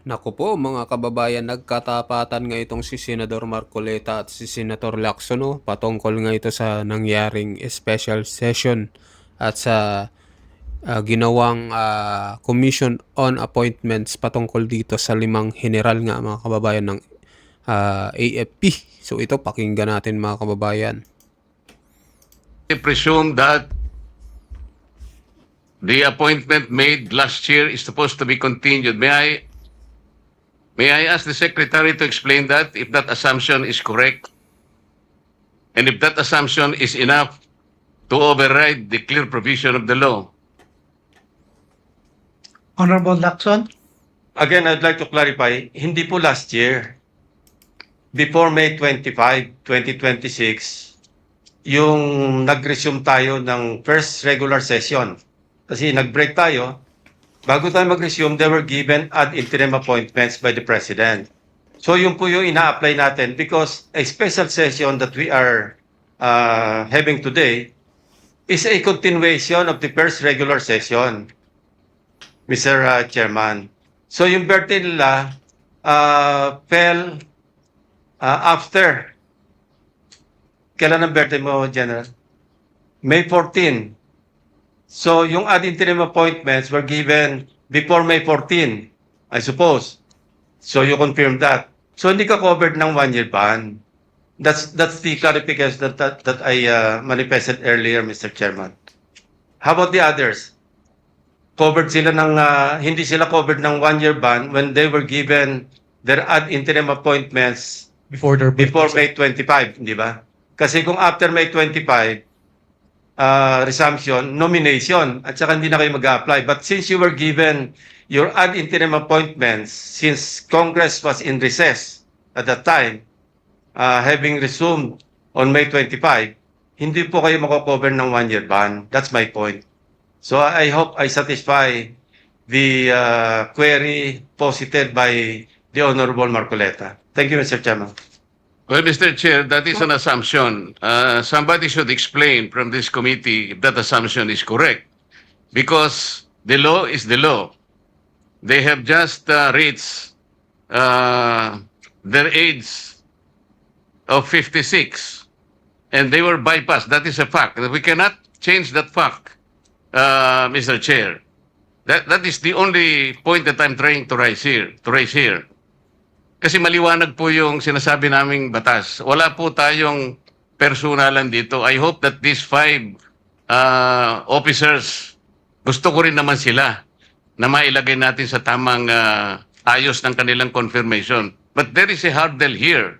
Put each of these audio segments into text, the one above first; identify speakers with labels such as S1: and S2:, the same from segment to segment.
S1: Naku po mga kababayan, nagkatapatan nga itong si Senador Marcoleta at si Senator Lacson, no, patungkol nga ito sa nangyaring special session at sa ginawang Commission on Appointments patungkol dito sa 5 general nga mga kababayan ng AFP. So ito pakinggan natin mga kababayan.
S2: I presume that the appointment made last year is supposed to be continued. May I ask the Secretary to explain that, if that assumption is correct? And if that assumption is enough to override the clear provision of the law?
S3: Honorable Lacson?
S4: Again, I'd like to clarify, hindi po last year. Before May 25, 2026, yung nag-resume tayo ng first regular session. Kasi nag-break tayo. Bago tayo mag-resume, they were given ad interim appointments by the President. So yun po yung ina-apply natin because a special session that we are having today is a continuation of the first regular session, Mr. Chairman. So yung birthday nila fell after. Kailan ang birthday mo, General? May 14. So yung ad interim appointments were given before May 14, I suppose. So you confirm that. So hindi ka covered ng 1-year ban. That's the clarification that I manifested earlier, Mr. Chairman. How about the others? Covered sila ng hindi sila covered ng 1-year ban when they were given their ad interim appointments
S3: Before
S4: May 25, di ba? Kasi kung after May 25, resumption, nomination, at saka hindi na kayo mag-apply. But since you were given your ad interim appointments, since Congress was in recess at that time, having resumed on May 25, hindi po kayo mako-cover ng 1-year ban. That's my point. So I hope I satisfy the query posited by the Honorable Marcoleta. Thank you, Mr. Chairman.
S2: Well, Mr. Chair, that is an assumption. Somebody should explain from this committee if that assumption is correct. Because the law is the law. They have just reached their age of 56. And they were bypassed. That is a fact. We cannot change that fact, Mr. Chair. That is the only point that I'm trying to raise here. Kasi maliwanag po yung sinasabi naming batas. Wala po tayong personalan dito. I hope that these 5 officers, gusto ko rin naman sila na mailagay natin sa tamang ayos ng kanilang confirmation. But there is a hurdle here.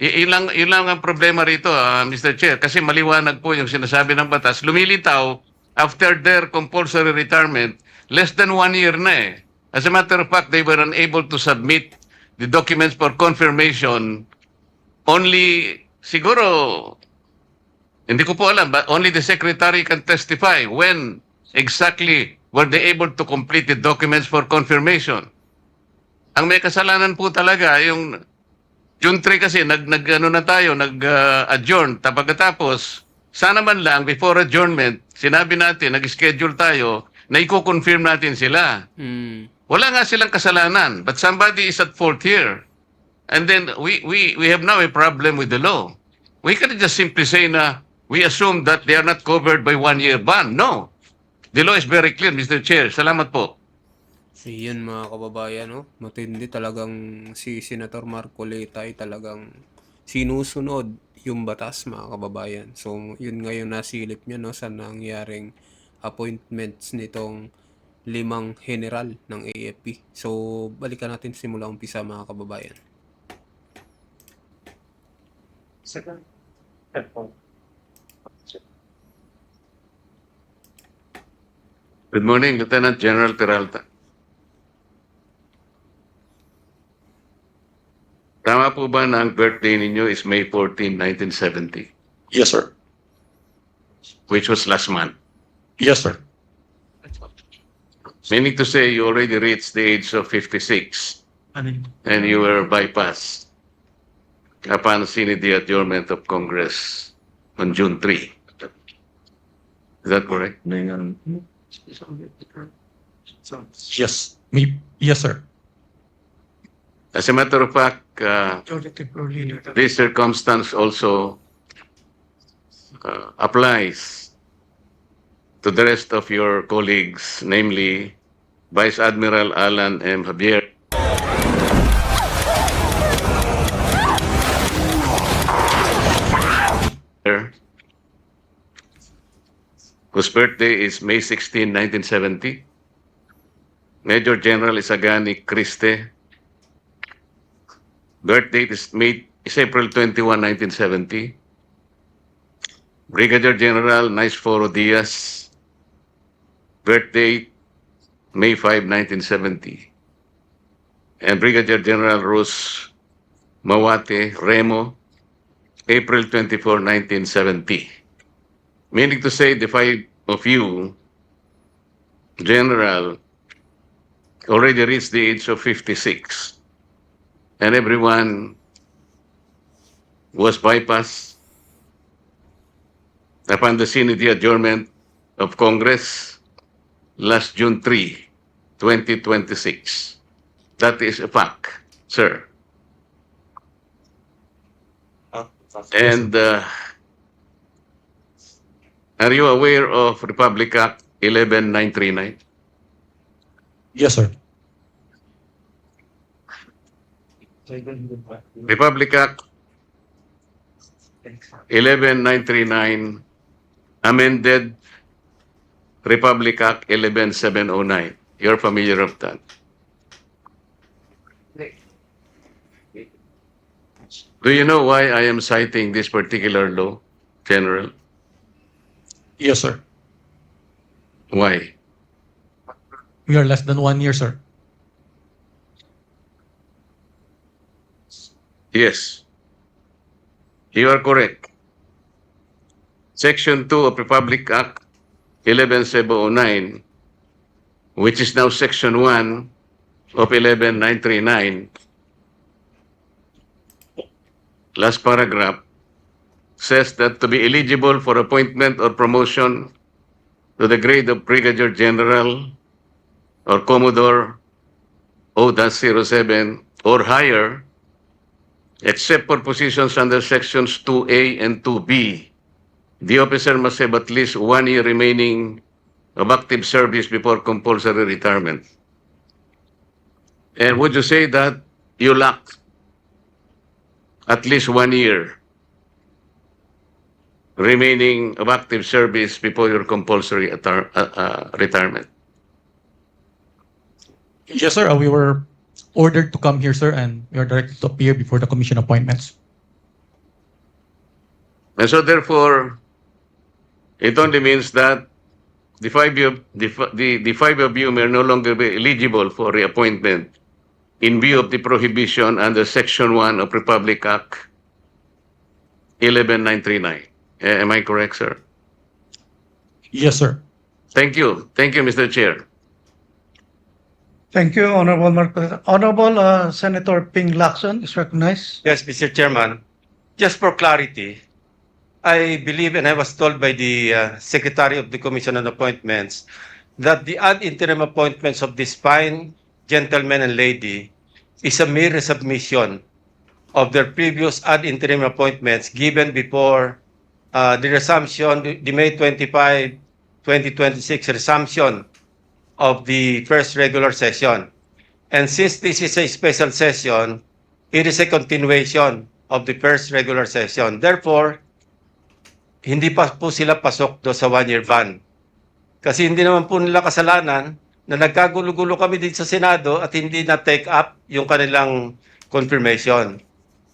S2: Yun lang ang problema rito, Mr. Chair. Kasi maliwanag po yung sinasabi ng batas. Lumilitaw, after their compulsory retirement, less than 1 year na eh. As a matter of fact, they were unable to submit the documents for confirmation only, siguro, hindi ko po alam, but only the Secretary can testify when exactly were they able to complete the documents for confirmation. Ang may kasalanan po talaga, yung June 3 kasi, nag-adjourn. Pagkatapos, sana man lang, before adjournment, sinabi natin, nag-schedule tayo, na i-confirm natin sila. Wala nga silang kasalanan, but somebody is at fault here. And then we have now a problem with the law. We cannot just simply say na we assume that they are not covered by 1-year ban. No. The law is very clear, Mr. Chair. Salamat po.
S1: So yun mga kababayan, no? Matindi talagang si Senator Marcoleta ay talagang sinusunod yung batas mga kababayan. So yun ngayon nasilip niya, no, sa nangyaring appointments nitong 5 general ng AFP. So balikan natin simula umpisa mga kababayan.
S2: Good morning, Lieutenant General Peralta. Tama po ba na ang birthday ninyo is May 14, 1970,
S5: Yes, sir.
S2: which was last month?
S5: Yes, sir.
S2: Meaning to say you already reached the age of 56 and you were bypassed upon seeing the adjournment of Congress on June 3. Is that correct?
S5: Yes. Yes, sir.
S2: As a matter of fact, this circumstance also applies to the rest of your colleagues, namely Vice Admiral Alan M. Javier, whose birthday is May 16, 1970. Major General Isagani Criste, birth date is April 21, 1970. Brigadier General Naisforo Diaz, birth date May 5, 1970. And Brigadier General Rus Mawate Remo, April 24, 1970. Meaning to say, the five of you, General, already reached the age of 56. And everyone was bypassed upon the Senate adjournment of Congress last June 3, 2026. That is a fact, sir. And are you aware of Republic Act 11939?
S5: Yes, sir.
S2: Republic Act 11939 amended Republic Act 11709. You're familiar of that. Do you know why I am citing this particular law, General?
S5: Yes, sir.
S2: Why?
S5: We are less than 1 year, sir.
S2: Yes. You are correct. Section 2 of Republic Act 11709, which is now Section 1 of 11939, last paragraph, says that to be eligible for appointment or promotion to the grade of Brigadier General or Commodore O-07 or higher, except for positions under Sections 2A and 2B, the officer must have at least 1 year remaining of active service before compulsory retirement. And would you say that you lack at least 1 year remaining of active service before your compulsory retirement?
S5: Yes, sir. We were ordered to come here, sir, and we are directed to appear before the commission appointments.
S2: And so therefore, it only means that the five of you may no longer be eligible for reappointment in view of the prohibition under Section 1 of Republic Act 11939. Am I correct, sir?
S5: Yes, sir.
S2: Thank you. Thank you, Mr. Chair.
S3: Thank you, Honorable Marco. Honorable Senator Ping Lacson is recognized.
S4: Yes, Mr. Chairman. Just for clarity, I believe and I was told by the Secretary of the Commission on Appointments that the ad interim appointments of this fine gentleman and lady is a mere resubmission of their previous ad interim appointments given before the resumption, the May 25, 2026 resumption of the first regular session. And since this is a special session, it is a continuation of the first regular session. Therefore, hindi pa po sila pasok do sa 1-year ban. Kasi hindi naman po nila kasalanan na nagkagulo-gulo kami dito sa Senado at hindi na take up yung kanilang confirmation.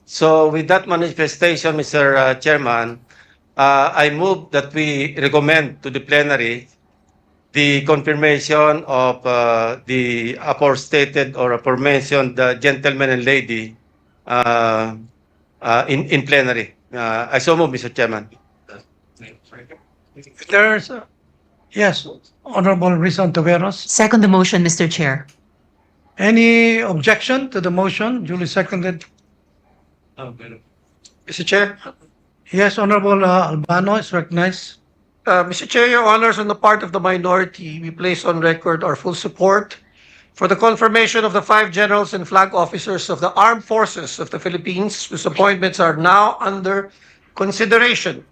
S4: So with that manifestation, Mr. Chairman, I move that we recommend to the plenary the confirmation of the aforestated or aforementioned gentleman and lady in plenary. I so move, Mr. Chairman.
S3: There's, yes, Honorable Rizon Taveros.
S6: Second the motion, Mr. Chair.
S3: Any objection to the motion duly seconded?
S7: Mr. Chair,
S3: Yes, Honorable Albano is recognized.
S7: Mr. Chair, Your Honors, on the part of the minority, we place on record our full support
S6: for the confirmation of the 5 generals and flag officers of the Armed Forces of the Philippines, whose appointments are now under consideration.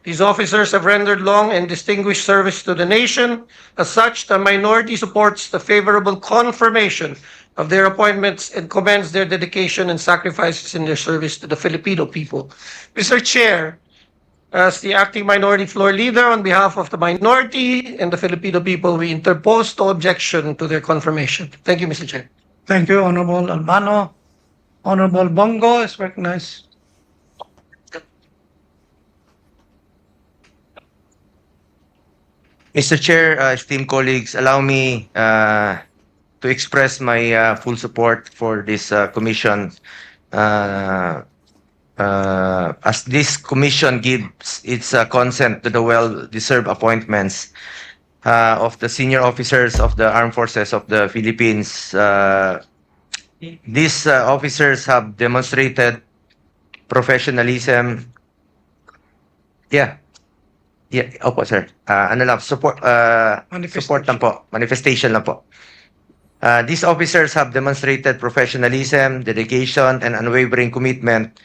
S6: These officers have rendered long and distinguished service to the nation. As such, the minority supports the favorable confirmation of their appointments and commends their dedication and sacrifices in their service to the Filipino people. Mr. Chair, as the acting minority floor leader on behalf of the minority and the Filipino people, we interpose no objection to their confirmation. Thank you, Mr. Chair.
S3: Thank you, Honorable Albano. Honorable Bongo is recognized.
S7: Mr. Chair, esteemed colleagues, allow me to express my full support for this commission. As this commission gives its consent to the well-deserved appointments of the senior officers of the Armed Forces of the Philippines. These officers have demonstrated professionalism. Opo, sir. Ano lang, support lang po. Manifestation lang po. These officers have demonstrated professionalism, dedication, and unwavering commitment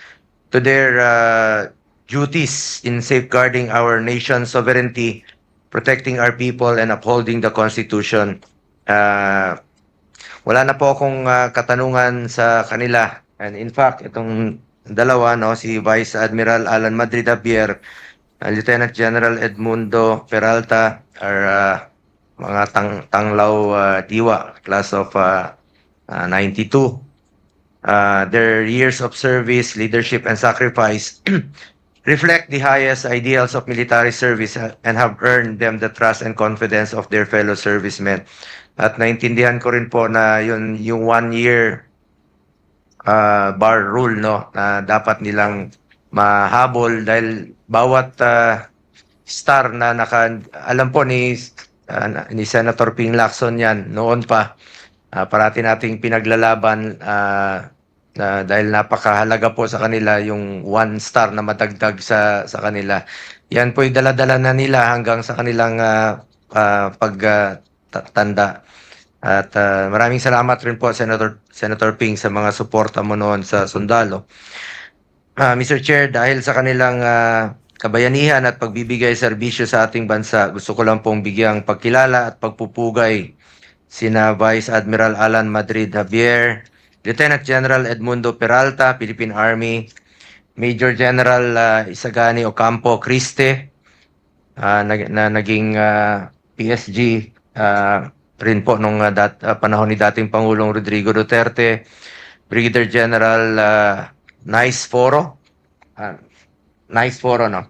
S7: to their duties in safeguarding our nation's sovereignty, protecting our people, and upholding the Constitution. Wala na po akong katanungan sa kanila. And in fact, itong dalawa, no, si Vice Admiral Alan Madrid Javier, Lieutenant General Edmundo Peralta are mga tanglaw diwa, class of 92. Their years of service, leadership, and sacrifice reflect the highest ideals of military service and have earned them the trust and confidence of their fellow servicemen. At naintindihan ko rin po na yung 1 year bar rule, no, na dapat nilang mahabol dahil bawat star na alam po ni Senator Ping Lacson yan noon pa, parati nating pinaglalaban dahil napakahalaga po sa kanila yung 1 star na madagdag sa kanila. Yan po dala-dala na nila hanggang sa kanilang pagtanda. At maraming salamat rin po Senator Ping sa mga suporta mo noon sa sundalo. Mr. Chair, dahil sa kanilang kabayanihan at pagbibigay serbisyo sa ating bansa, gusto ko lang pong bigyang pagkilala at pagpupugay sina Vice Admiral Alan Madrid Javier, Lieutenant General Edmundo Peralta, Philippine Army, Major General Isagani Ocampo Criste, na naging PSG rin po nung panahon ni dating Pangulong Rodrigo Duterte, Brigadier General Nice Foro, no?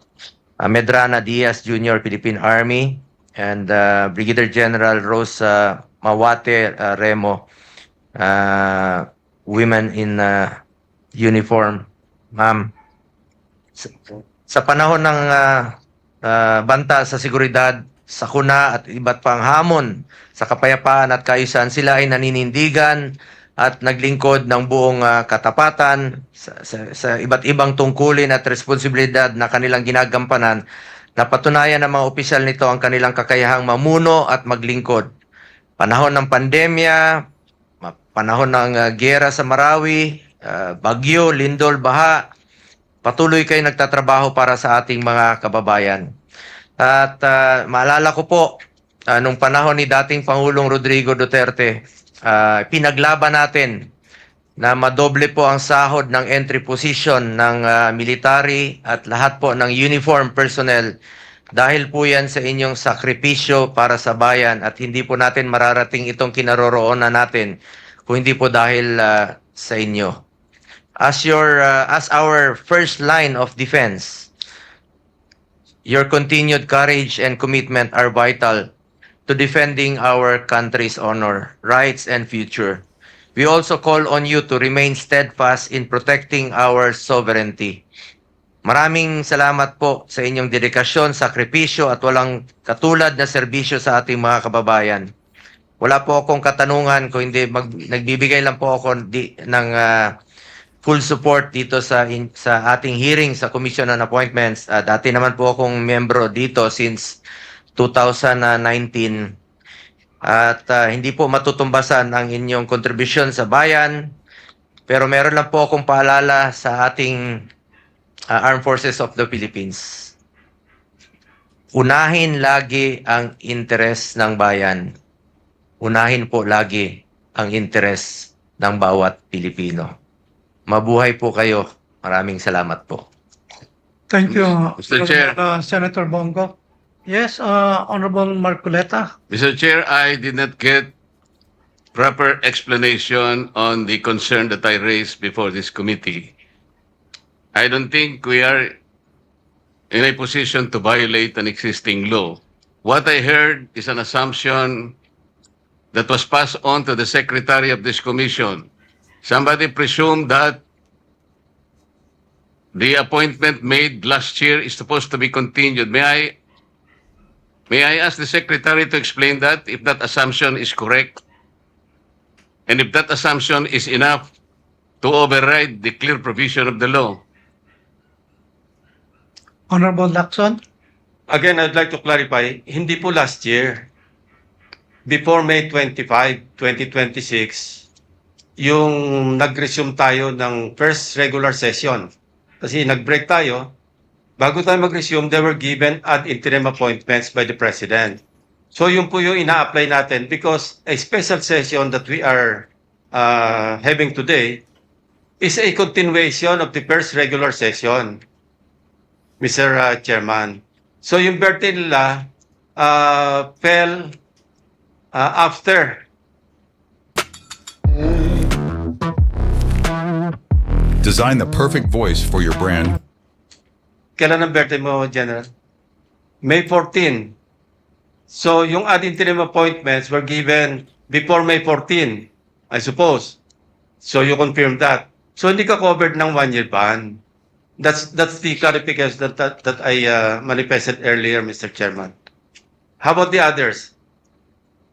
S7: Medrana Diaz Jr., Philippine Army, and Brigadier General Rosa Mawate Remo, Women in Uniform. Ma'am, sa panahon ng banta sa seguridad, sakuna at iba't pang hamon sa kapayapaan at kaayusan, sila ay naninindigan at naglingkod ng buong katapatan sa iba't ibang tungkulin at responsibilidad na kanilang ginagampanan. Napatunayan ng mga opisyal nito ang kanilang kakayahang mamuno at maglingkod. Panahon ng pandemya, panahon ng giyera sa Marawi, bagyo, lindol, baha, patuloy kayo nagtatrabaho para sa ating mga kababayan. At maalala ko po, nung panahon ni dating Pangulong Rodrigo Duterte, pinaglaban natin na madoble po ang sahod ng entry position ng military at lahat po ng uniform personnel dahil po yan sa inyong sakripisyo para sa bayan at hindi po natin mararating itong kinaroroonan natin kung hindi po dahil sa inyo. As our first line of defense, your continued courage and commitment are vital to defending our country's honor, rights, and future. We also call on you to remain steadfast in protecting our sovereignty. Maraming salamat po sa inyong dedikasyon, sakripisyo, at walang katulad na serbisyo sa ating mga kababayan. Wala po akong katanungan, kung hindi nagbibigay lang po ako ng full support dito sa ating hearing sa Commission on Appointments. Dati naman po akong membro dito since 2019. at hindi po matutumbasan ang inyong kontribusyon sa bayan. Pero meron lang po akong paalala sa ating Armed Forces of the Philippines. Unahin lagi ang interes ng bayan. Unahin po lagi ang interes ng bawat Pilipino. Mabuhay po kayo. Maraming salamat po.
S3: Thank you,
S2: Mr. Chair.
S3: Senator Bongo. Yes, Honorable Marcoleta.
S2: Mr. Chair, I did not get proper explanation on the concern that I raised before this committee. I don't think we are in a position to violate an existing law. What I heard is an assumption that was passed on to the secretary of this commission. Somebody presumed that the appointment made last year is supposed to be continued. May I ask the secretary to explain that, if that assumption is correct? And if that assumption is enough to override the clear provision of the law?
S3: Honorable Lacson.
S4: Again, I'd like to clarify, hindi po last year. Before May 25, 2026, yung nag-resume tayo ng first regular session. Kasi nag-break tayo. Bago tayo mag-resume, they were given ad interim appointments by the President. So yun po yung ina-apply natin because a special session that we are having today is a continuation of the first regular session, Mr. Chairman. So yung birthday nila fell after.
S8: Design the perfect voice for your brand.
S4: Kailan ang birthday mo, General? May 14. So yung ad interim appointments were given before May 14, I suppose. So you confirm that. So hindi ka covered ng 1-year ban. That's the clarification that I manifested earlier, Mr. Chairman. How about the others?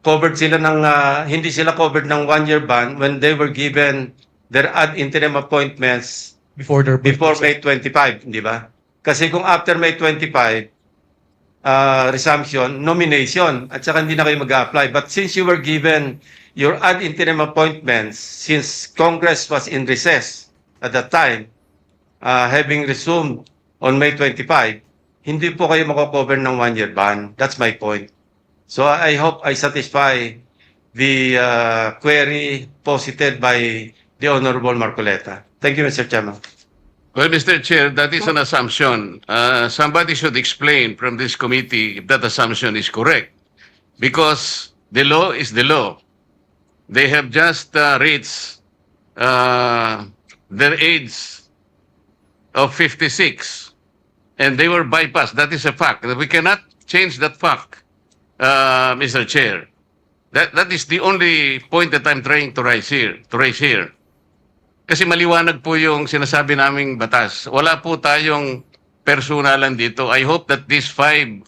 S4: Covered sila ng hindi sila covered ng 1-year ban when they were given their ad interim appointments
S5: Before their
S4: before May 25, di ba? Kasi kung after May 25, resumption, nomination, at saka hindi na kayo mag-apply. But since you were given your ad interim appointments, since Congress was in recess at that time, having resumed on May 25, hindi po kayo mako-cover ng 1-year ban. That's my point. So I hope I satisfy the query posited by the Honorable Marcoleta. Thank you, Mr. Chairman.
S2: Well, Mr. Chair, that is an assumption. Somebody should explain from this committee if that assumption is correct. Because the law is the law. They have just reached their age of 56. And they were bypassed. That is a fact. We cannot change that fact, Mr. Chair. That is the only point that I'm trying to raise here. Kasi maliwanag po yung sinasabi naming batas. Wala po tayong personalan dito. I hope that these 5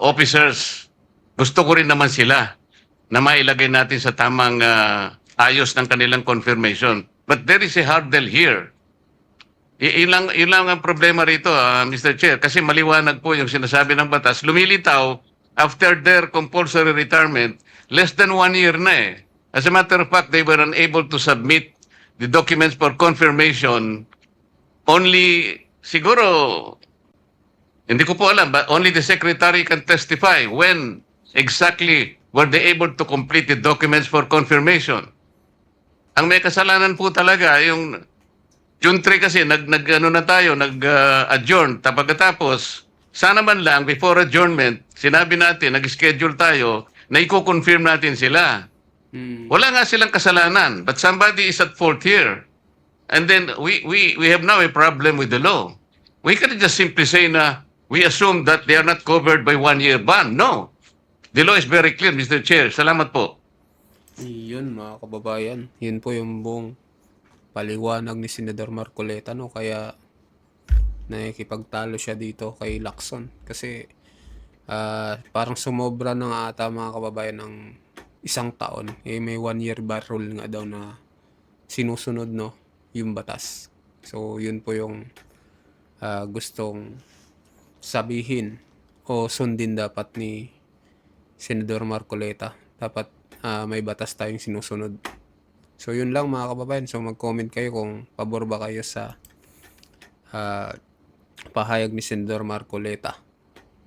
S2: officers, gusto ko rin naman sila na mailagay natin sa tamang ayos ng kanilang confirmation. But there is a hurdle here. Ilang ang problema rito, Mr. Chair, kasi maliwanag po yung sinasabi ng batas. Lumilitaw, after their compulsory retirement, less than 1 year na eh. As a matter of fact, they were unable to submit the documents for confirmation only, siguro, hindi ko po alam, but only the secretary can testify when exactly were they able to complete the documents for confirmation. Ang may kasalanan po talaga, yung June 3 kasi, nag-adjourn, pagkatapos, sana man lang, before adjournment, sinabi natin, nag-schedule tayo, na i-confirm natin sila. Wala nga silang kasalanan, but somebody is at fault here. And then we have now a problem with the law. We cannot just simply say na we assume that they are not covered by 1-year ban. No. The law is very clear, Mr. Chair. Salamat po.
S1: Yun mga kababayan, yun po yung buong paliwanag ni Senador Marcoleta, no? Kaya nakikipagtalo siya dito kay Lacson kasi parang sumobra na nga ata mga kababayan ng 1 taon. May 1-year bar rule nga daw na sinusunod, no, yung batas. So yun po yung gustong sabihin o sundin dapat ni Senador Marcoleta. Dapat may batas tayong sinusunod. So yun lang mga kababayan. So mag-comment kayo kung pabor ba kayo sa pahayag ni Senador Marcoleta.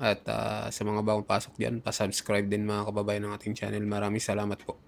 S1: At sa mga bagong pasok dyan, pa-subscribe din mga kababayan ng ating channel. Maraming salamat po.